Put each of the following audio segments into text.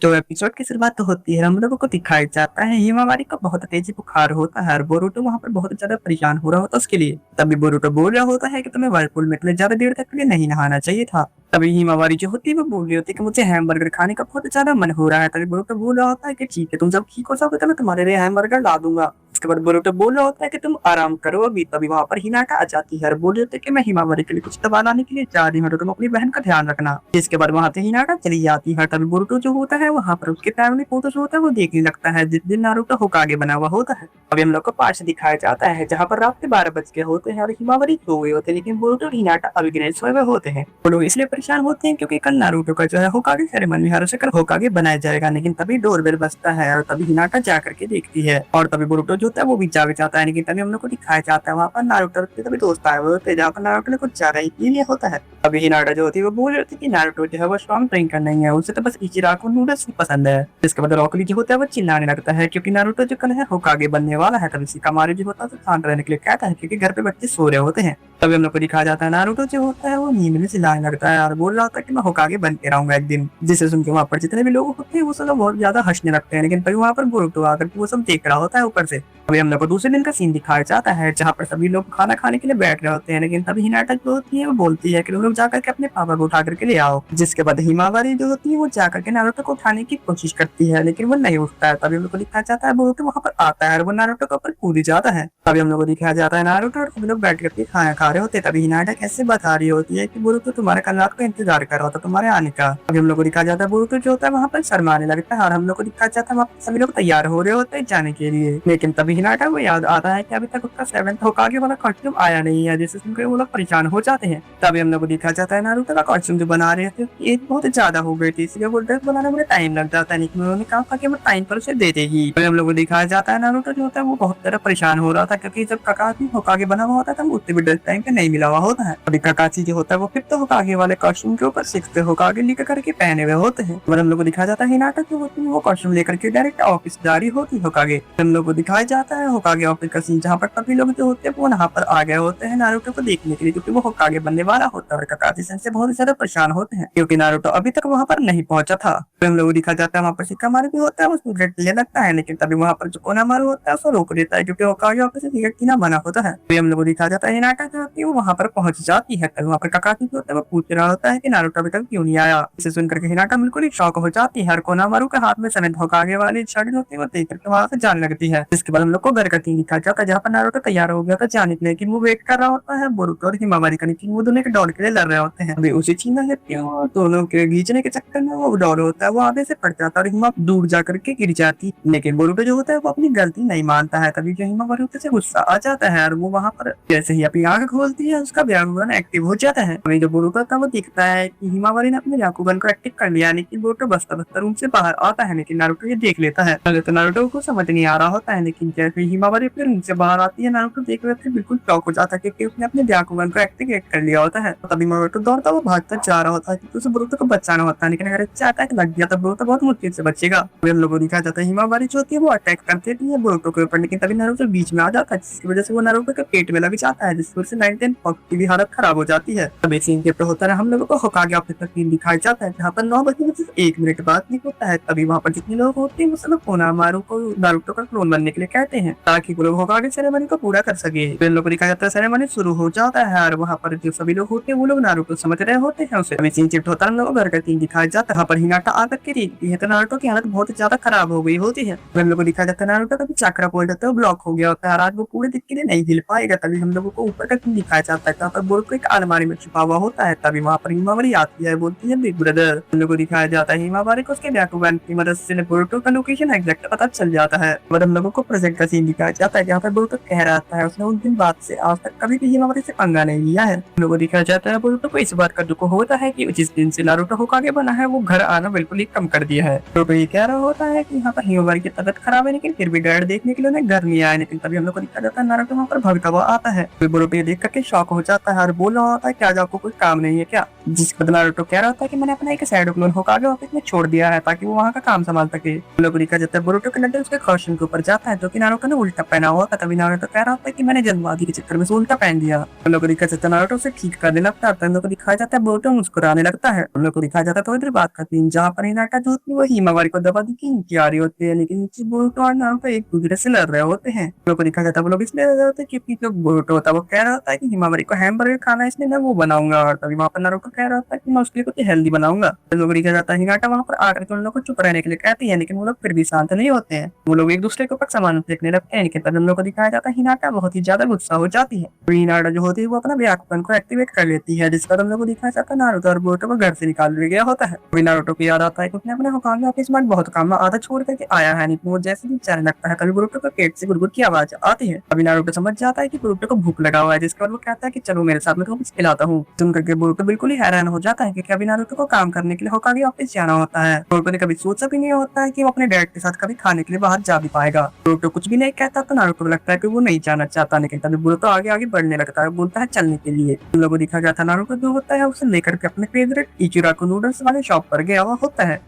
तो एपिसोड की शुरुआत तो होती है, हम लोगों को दिखाया जाता है हिमावारी को बहुत तेजी बुखार होता है और बोरुतो वहाँ पर बहुत ज्यादा परेशान हो रहा होता है उसके लिए। तभी बोरुतो बोल रहा होता है कि तुम्हें वर्लपूल में इतने ज्यादा देर तक के लिए नहीं नहाना चाहिए था। तभी हिमावारी जो होती है वो बोल रही होती है कि मुझे हैमबर्गर खाने का बहुत ज्यादा मन हो रहा है। तभी बोरुतो बोल रहा होता है कि ठीक है, तुम जब ठीक हो जाओगे तो मैं तुम्हारे लिए हैमबर्गर ला दूंगा। उसके बाद बोरुतो बोल रहा होता है कि तुम आराम करो अभी। तभी वहाँ पर हिनाटा आ जाती है और बोल रही होती है कि मैं हिमावारी के लिए कुछ दवा लाने के लिए जा रही हूँ, तो तुम अपनी बहन का ध्यान रखना। इसके बाद वहाँ से हिनाटा चली जाती है। तभी बोरुतो जो होता है वहाँ पर उसके फैमिली फोटो जो होता है वो देखने लगता है जिस दिन नारुतो होकागे बना हुआ होता है। अभी हम लोग को पार्ट दिखाया जाता है जहाँ पर रात के 12 बज गए होते हैं और हिमावारी सो गए होते हैं, लेकिन बोरुतो और हिनाटा अभी भी नहीं सोए हुए होते हैं। वो लोग इसलिए परेशान होते हैं क्योंकि कल नारुतो का जो है होकागे सेरेमनी है, कल होकागे बनाया जाएगा। लेकिन तभी डोरबेल बजता है और तभी हिनाटा जा करके देखती है और तभी बोरुतो जो होता है वो भी जाग जाता है। लेकिन तभी हम लोग को दिखाया जाता है वहाँ पर नारुतो के तभी दोस्त आए हुए होते हैं जहाँ पर नारुतो ने कुछ ज्यादा ही पी लिया होता है। अभी हिनाटा जो होती है वो बोल रही थी कि नारुतो जो है वो स्ट्रॉन्ग ड्रिंकर नहीं है, उसे तो बस इचिराको नूडल्स ही पसंद है। इसके बाद रॉकली जो होता है वो चिल्लाने लगता है क्योंकि नारुतो जो कल है होकागे बनने वाला है। तभी शिकामारू जो होता है तो शांत रहने के लिए कहता है क्योंकि घर पे बच्चे सो रहे होते हैं। तभी हम लोग को दिखाया जाता है नारुतो जो होता है वो नींद में चिल्लाने लगता है और बोल रहा होता है कि मैं होकागे बन के रहूंगा एक दिन। जिसे सुन के वहाँ पर जितने भी लोग होते हैं वो सब बहुत ज्यादा हंसने लगते हैं। लेकिन तभी वहाँ पर बोरुतो आकर वो सब देख रहा होता है ऊपर से। अभी हम लोग को दूसरे दिन का सीन दिखाया जाता है जहाँ पर सभी लोग खाना खाने के लिए बैठ रहे होते हैं। लेकिन तभी हिनाटा जो होती है वो बोलती है कि तुम लोग जाकर के अपने पापा को उठा करके ले आओ। जिसके बाद हिमावारी जो होती है वो जाकर के नारुतो को उठाने की कोशिश करती है लेकिन वो नहीं उठता है। तभी हम लोग को दिखाया जाता है बोरुतो वहाँ पर आता है और वो नारुतो के ऊपर कूद जाता है। तभी हम लोग को दिखाया जाता है नारुतो और सभी लोग बैठ करके खाना खा रहे होते हैं। तभी हिनाटा कैसे बता रही होती है कि बोरुतो तुम्हारे कल रात को इंतजार कर रहा था तुम्हारे आने का। अभी हम लोग को दिखाया जाता है बोरुतो जो होता है वहाँ पर शर्माने लगता है और हम लोग को दिखाया जाता है वहाँ पर सभी लोग तैयार हो रहे होते हैं जाने के लिए। लेकिन तभी हिनाटा को याद आता है कि अभी तक उसका 7th होकागे वाला कॉस्ट्यूम आया नहीं है, जिससे सुनकर वो लोग परेशान हो जाते हैं। तभी हम लोग को दिखाया जाता है नारुतो का कॉस्ट्यूम जो बना रहे थे ये बहुत ज्यादा हो गई थी, इसलिए वो ड्रेस बनाने में टाइम लग जाता है। लेकिन उन्होंने कहा था कि वो टाइम पर उसे दे देगी। तभी हम लोग को दिखाया जाता है नारुतो जो होता है वो बहुत ज्यादा परेशान हो रहा था क्योंकि जब ककाशी होकागे बना हुआ होता था उससे भी ड्रेस टाइम पे नहीं मिला हुआ होता है। अभी ककाशी जो होता है वो 5th होकागे वाले कॉस्ट्यूम के ऊपर 6th होकागे लेकर करके पहने हुए होते हैं। और हम लोग को दिखाया जाता है हिनाटा जो होती है वो कॉस्ट्यूम लेकर के डायरेक्ट ऑफिस जा रही होती होकागे। हम लोग को दिखाया जाता है होकागे ऑफिस का सीन जहाँ पर सभी लोग जो होते हैं वो यहाँ पर आ गए होते हैं नारुतो को देखने के लिए क्योंकि वो होकागे बनने वाला होता है। और ककाशी से बहुत ज्यादा परेशान होते हैं क्योंकि नारुतो अभी तक वहाँ पर नहीं पहुंचा था। फिर हम लोग दिखा जाता है वहाँ पर शिकामारू भी होता है वो सिगरेट ले लगता है, लेकिन तभी वहाँ पर जो कोनामारू होता है उसको रोक देता है क्योंकि होकागे ऑफिस से सिगरेट पीना मना होता है। फिर हम लोग दिखा जाता है हिनाटा जो होती है वो वहाँ पर पहुंच जाती है। तभी वहाँ पर ककाशी जो होता है वो पूछ रहा होता है कि नारुतो अभी तक क्यों नहीं आया। इसे सुनकर के हिनाटा बिल्कुल ही शॉक हो जाती है और कोनामारू के हाथ में समेत होकागे वाली शर्ट होती है वो देख करके वहाँ से जाने लगती है। इसके बाद हम लोग को घर का सीन दिखा जाता है जहाँ पर नारुतो तैयार हो गया था जाने के लिए, लेकिन वो वेट कर रहा होता है बोरुतो और हिमावारी का, लेकिन वो दोनों के दौड़ के लिए लड़ रहे होते हैं। अभी उसी चीना लेते हैं दोनों के खींचने के चक्कर में वो दौड़ होता है वो आधे से पड़ जाता है और हिमा दूर जाकर के गिर जाती। लेकिन बोरुतो जो होता है वो अपनी गलती नहीं मानता है। तभी जो हिमावारी से गुस्सा आ जाता है और वो वहाँ पर जैसे ही अपनी आंख खोलती है उसका व्याकुगन एक्टिव हो जाता है। अभी जो बोरुतो था वो दिखता है कि हिमावारी ने अपने व्याकुगन को एक्टिव कर लिया, लेकिन बोरुतो बस्ता बस्ता रूम से बाहर आता है। लेकिन नारुतो ये देख लेता है। पहले तो नारुतो को समझ नहीं आ रहा होता है, लेकिन जैसे हिमावारी अपने रूम से बाहर आती है नारुतो देख रहे बिल्कुल शॉक हो जाता है क्योंकि उसने अपने व्याकुगन को एक्टिवेट कर लिया होता है। तभी नारुतो दौड़ता वो भागता जा रहा होता है क्योंकि उसे बोरुतो को बचाना होता है, लेकिन अगर इससे अटैक लग गया तो बोरुतो बहुत मुश्किल से बचेगा। फिर हम लोग को दिखाया जाता है हिमावारी जो होती है वो अटैक कर देती है बोरुतो के ऊपर, लेकिन तभी नारुतो बीच में आ जाता है जिसकी वजह से वो नारुतो के पेट में लग जाता है जिसकी वजह से 9th पॉक की भी हालत खराब हो जाती है। तभी सीन के होता है हम लोगों को होकागे ऑफिस का सीन दिखाया जाता है जहाँ पर 9 बजे 1 मिनट बाद निकलता है। तभी वहाँ पर जितने लोग होते हैं वो सब कोनामारू को नारुतो का क्लोन बनने के लिए कहते हैं ताकि वो लोग होकागे सेरेमनी को पूरा कर सके। फिर लोग को दिखाया जाता है सेरेमनी शुरू हो जाता है और वहाँ पर जो सभी लोग होते हैं वो लोग नारुतो समझ रहे होते हैं उसे। अभी सीन शिफ्ट होता है हम लोग घर का सीन दिखाया जाता है। वहाँ पर हिनाटा आकर के देखती है तो नारुतो की हालत बहुत ज्यादा खराब हो गई होती है। फिर हम लोग को दिखाया जाता है नारुतो का भी चक्रा बोल जाता है वो ब्लॉक हो गया होता है और आज वो पूरे दिन के लिए नहीं हिल पाएगा। तभी हम लोगों को ऊपर का सीन दिखाया जाता है जहाँ पर बोरुतो एक अलमारी में छुपा हुआ होता है। तभी वहाँ पर हिमावारी आती है बोलती है बिग ब्रदर। हम लोग को दिखाया जाता है हिमावारी को उसके व्याकुगन की मदद से बोरुतो का लोकेशन एग्जैक्ट पता चल जाता है। और हम लोगों को प्रेजेंट का सीन दिखाया जाता है जहाँ पर बोरुतो कह रहा था उसने उस दिन बाद से आज तक कभी भी हिमावारी से पंगा नहीं लिया है। हम लोग को दिखाया जाता है बोरुतो को इस बात का दुख होता है कि जिस दिन से नारुतो होकागे बना है वो घर आना बिल्कुल ही कम कर दिया है। बोरुतो ये कह रहा होता है कि यहाँ पर हिमावारी की तबियत खराब है लेकिन फिर भी डैड देखने के लिए उन्हें घर नहीं आया। लेकिन तभी हम लोग को दिखाया जाता है नारुतो वहाँ पर भागता हुआ आता है। फिर बोरुतो ये देख करके शॉक हो जाता है और बोल रहा होता है कि आज आपको कोई काम नहीं है क्या। जिसके बाद नारुतो कह रहा होता है कि मैंने अपना एक शैडो क्लोन होकागे ऑफिस में छोड़ दिया है ताकि वो वहाँ का काम संभाल सके। हम लोग को दिखाया जाता है बोरुतो के नजर उसके कॉस्ट्यूम के ऊपर जाता है जो कि नारुतो ने उल्टा पहना हुआ था। तभी नारुतो कह रहा होता है कि मैंने जल्दबाजी के चक्कर में उसे उल्टा पहन दिया। हम लोग को दिखाया जाता है नारुतो उसे ठीक करने लगता है। हम लोग को दिखाया जाता है बोरुतो मुस्कुराने लगता है। हम लोग को दिखाया जाता है थोड़ी देर बात करते हैं जहाँ पर हिनाटा जो होती है वो हिमावारी को दबा दी की आ रही होती है, लेकिन नीचे बोरुतो और नारुतो एक दूसरे से लड़ रहे होते हैं। हम लोग को दिखाया जाता है वो लोग इसलिए लड़ रहे होते हैं क्योंकि जो बोरुतो होता है वो कह रहा होता है कि हिमावारी को हैमबर्गर खाना है, इसलिए मैं वो बनाऊंगा। और तभी वहाँ पर नारुतो कह रहा होता है कि मैं उसके लिए कुछ हेल्दी बनाऊंगा। हम लोग को दिखाया जाता है हिनाटा वहाँ पर आकर के उन लोग को चुप रहने के लिए कहती है, लेकिन वो लोग फिर भी शांत नहीं होते हैं। वो लोग एक दूसरे के ऊपर सामान फेंकने लगते हैं, लेकिन तब हम लोग को दिखाया जाता है हिनाटा बहुत ही ज्यादा गुस्सा हो जाती है। तो हिनाटा जो होती है वो अपना व्याकुपन को एक्टिवेट कर लेती है, जिस पर हम लोग को दिखाया जाता है नारुतो और बोरुतो को घर से निकाल दिया गया होता है। तभी नारुतो को याद आता है कि उसने अपने होकागे ऑफिस में बहुत काम में आधा छोड़ करके आया है, लेकिन वो जैसे ही चलने लगता है तभी बोरुतो को पेट से गुड़गुड़ की आवाज आती है। अभी नारुतो समझ जाता है कि बोरुतो को भूख लगा हुआ है, जिसके बाद वो कहता है कि चलो मेरे साथ में कुछ खिलाता हूँ। सुन करके बोरुतो बिल्कुल ही हैरान हो जाता है क्योंकि अभी नारुतो को काम करने के लिए होकागे ऑफिस जाना होता है। बोरुतो ने कभी सोचा भी नहीं होता है कि वो अपने डैड के साथ कभी खाने के लिए बाहर जा भी पाएगा। बोरुतो कुछ भी नहीं कहता तो नारुतो को लगता है कि वो नहीं जाना चाहता, लेकिन तभी बोरुतो आगे आगे बढ़ने लगता है, बोलता है चलने के लिए। उन लोगों को दिखा गया था नारुतो जो होता है उसे लेकर के अपने फेवरेट इचिराको नूडल्स वाले शॉप पर गया हुआ होता है।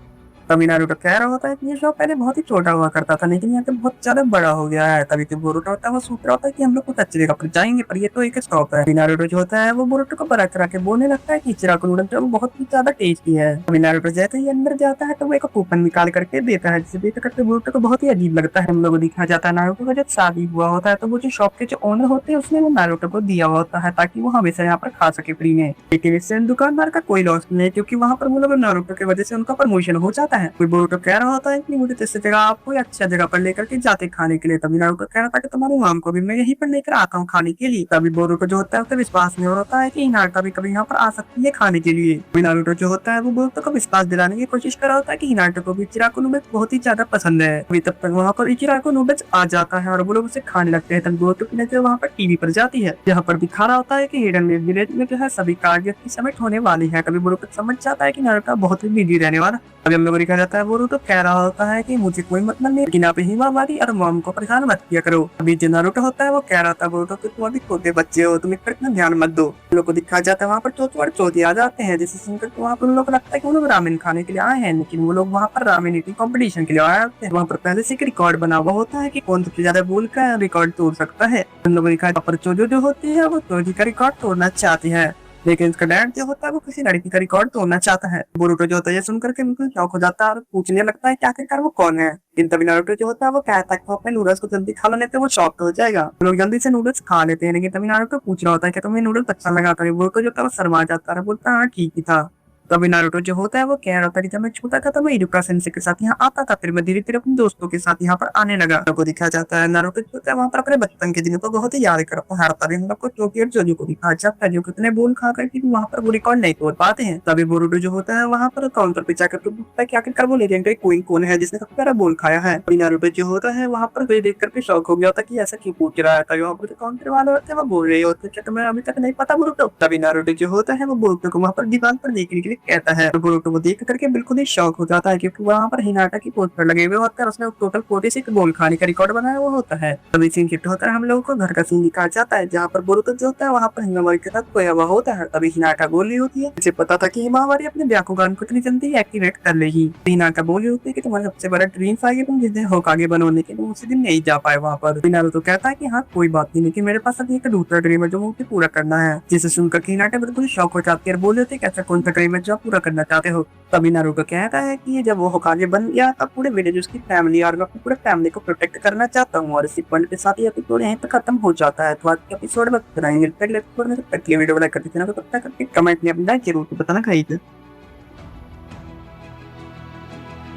तभी नारुतो कह रहा होता है कि ये शॉप पहले बहुत ही छोटा हुआ करता था, लेकिन यहाँ पे बहुत ज्यादा बड़ा हो गया है। तभी तो बोरुतो होता है वो सोच रहा होता है कि हम लोग कुछ अच्छी जगह पर जाएंगे, पर ये तो एक स्टॉप है। नारुतो जो होता है वो बोरुतो को बड़ा करा के बोलने लगता है कि इचिराको नूडल्स जो बहुत ही ज्यादा टेस्टी है। अभी नारुतो जैसे ही अंदर जाता है तो वो एक कूपन निकाल करके देता है, जिसे देख करके बोरुतो को बहुत ही अजीब लगता है। हम लोग को दिखा जाता है नारुतो को जब शादी हुआ होता है तो वो जो शॉप के जो ओनर होते हैं उसने वो नारुतो को दिया हुआ होता है ताकि वो हमेशा यहाँ पर खा सके फ्री में। लेकिन इससे दुकानदार का कोई लॉस नहीं है क्योंकि वहाँ पर वो लोग नारुतो की वजह से उनका प्रमोशन हो जाता है। कोई बोरुतो कह रहा होता है कि मुझे इस जगह आप कोई अच्छा जगह पर लेकर के जाते खाने के लिए। तभी नारुतो कह रहा था कि तुम्हारी मॉम को भी मैं यहीं पर लेकर आता हूँ खाने के लिए। तभी बोरुतो जो होता है उसे विश्वास नहीं हो रहा है कि हिनाटा भी कभी यहाँ पर आ सकती है खाने के लिए। तभी नारुतो जो होता है वो बोरुतो को विश्वास दिलाने की कोशिश कर रहा होता है कि हिनाटा को भी इचिराको नूडल्स बहुत ही ज्यादा पसंद है। अभी तब तक वहाँ पर इचिराको नूडल्स आ जाता है और वो लोग उसे खाने लगते हैं। तभी बोरुतो की नजर वहाँ पर टीवी पर जाती है, जहाँ पर दिखा रहा होता है कि हिडन विलेज में जो है सभी कार्य की समिट होने वाली है। कभी बोरुतो समझ जाता है कि नारुतो बहुत ही बिजी रहने वाला। अभी हम लोग को दिखा जाता है बोरुतो कह रहा होता है कि मुझे कोई मतलब नहीं, लेकिन आप हिमावारी और मॉम को परेशान मत किया करो। अभी जो नारुतो होता है वो कह रहा था बोरुतो कि तुम अभी छोटे बच्चे हो, तुम इस पर इतना ध्यान मत दो। उन लोग को दिखा जाता है वहाँ पर चोचू और चोटी आ जाते हैं, जिसे सुनकर वहाँ पर उन लोग को लगता है कि वो लोग रामेन खाने के लिए आए हैं, लेकिन वो लोग वहाँ पर रामेन ईटिंग कॉम्पिटिशन के लिए आए होते हैं। वहाँ पर पहले से एक रिकॉर्ड बना हुआ होता है कि कौन सबसे ज्यादा बोलकर रिकॉर्ड तोड़ सकता है। उन लोगों को दिखा पर चोजो जो होती है वो चोजी का रिकॉर्ड तोड़ना चाहती है, लेकिन उसका डैड जो होता है वो किसी लड़की का रिकॉर्ड तोड़ना चाहता है। बोरुतो जो होता है ये सुनकर के बिल्कुल शौक हो जाता है और पूछने लगता है कि आखिरकार वो कौन है। लेकिन तभी नारुतो जो होता है वो कहता है कि वो अपने नूडल्स को जल्दी खा लेते हैं, वो शॉक हो जाएगा। वो लोग जल्दी से नूडल्स खा लेते हैं, लेकिन तभी नारुतो पूछ रहा होता है कि तुम्हें नूडल्स अच्छा लगा था। बोरुतो जो होता है वो शर्मा जाता है, बोलता है हाँ ठीक ही था। तभी नारुतो जो होता है वो कह रहा था कि जब मैं छोटा था तो मैं इरुका सेंसेई के साथ यहाँ आता था, फिर मैं धीरे धीरे अपने दोस्तों के साथ यहाँ पर आने लगा। को दिखाया जाता है नारुतो जो होता है वहाँ पर अपने बचपन के दिनों को बहुत ही याद करता है। हर तरह हम लोग को चोकी और जोजो को दिखाया जाता है जो कितने बोल खा करके वहाँ पर वो रिकॉर्ड नहीं तोड़ पाते हैं। तभी बोरुतो जो होता है वहाँ पर काउंटर पे जाकर पूछता है कि आखिरकार वो लेजेंडरी क्वीन कौन है जिसने सबसे ज्यादा बोल खाया है। नारुतो जो होता है वहाँ पर देख करके शौक हो गया था कि ऐसा क्यों पूछ रहा था। वहाँ पर काउंटर वाले होते हैं वो बोल रहे होते क्या तुम्हें अभी तक नहीं पता बोरुतो। तभी नारुतो जो होता है वो बोरुतो को वहाँ पर दीवार पर देखने के लिए कहता है। तो वो देख करके बिल्कुल ही शौक हो जाता है क्योंकि वहाँ पर हिनाटा की पोस्टर लगे हुए होते हैं, उसने टोटल 46 बोल खाने का रिकॉर्ड बनाया हुआ होता है। तभी सीन शिफ्ट होता है, हम लोगों को घर का सीन दिखाया जाता है जहाँ पर बोरुतो जो होता है वहाँ पर हिमावारी के साथ खोया हुआ होता है। तभी हिनाटा बोल रही होती है, इसे पता था कि हिमावारी अपने ब्याकुगान को इतनी जल्दी एक्टिवेट कर लेगी। हिनाटा बोल रही होती है कि तुम्हारा सबसे बड़ा ड्रीम था कि तुम जिसे होकागे बनने के लिए उसी दिन नहीं जा पाए वहाँ पर। नारुतो कहता है कि हाँ कोई बात नहीं, लेकिन मेरे पास अभी एक दूसरा ड्रीम है जो मुझे पूरा करना है। जिसे सुनकर हिनाटा बिल्कुल शौक हो जाती है और बोल रहे थे कैसा कौन सा ड्रीम है जो आप पूरा करना चाहते हो। तभी नारुतो कहता है कि जब वो होकागे बन गया तब पूरे विलेज उसकी फैमिली और मैं अपनी पूरे फैमिली को प्रोटेक्ट करना चाहता हूँ। और इसी पॉइंट के साथ ये एपिसोड यहीं पे खत्म हो जाता है। तो आज के एपिसोड में वीडियो लाइक करके कमेंट में अपना जरूर बताना।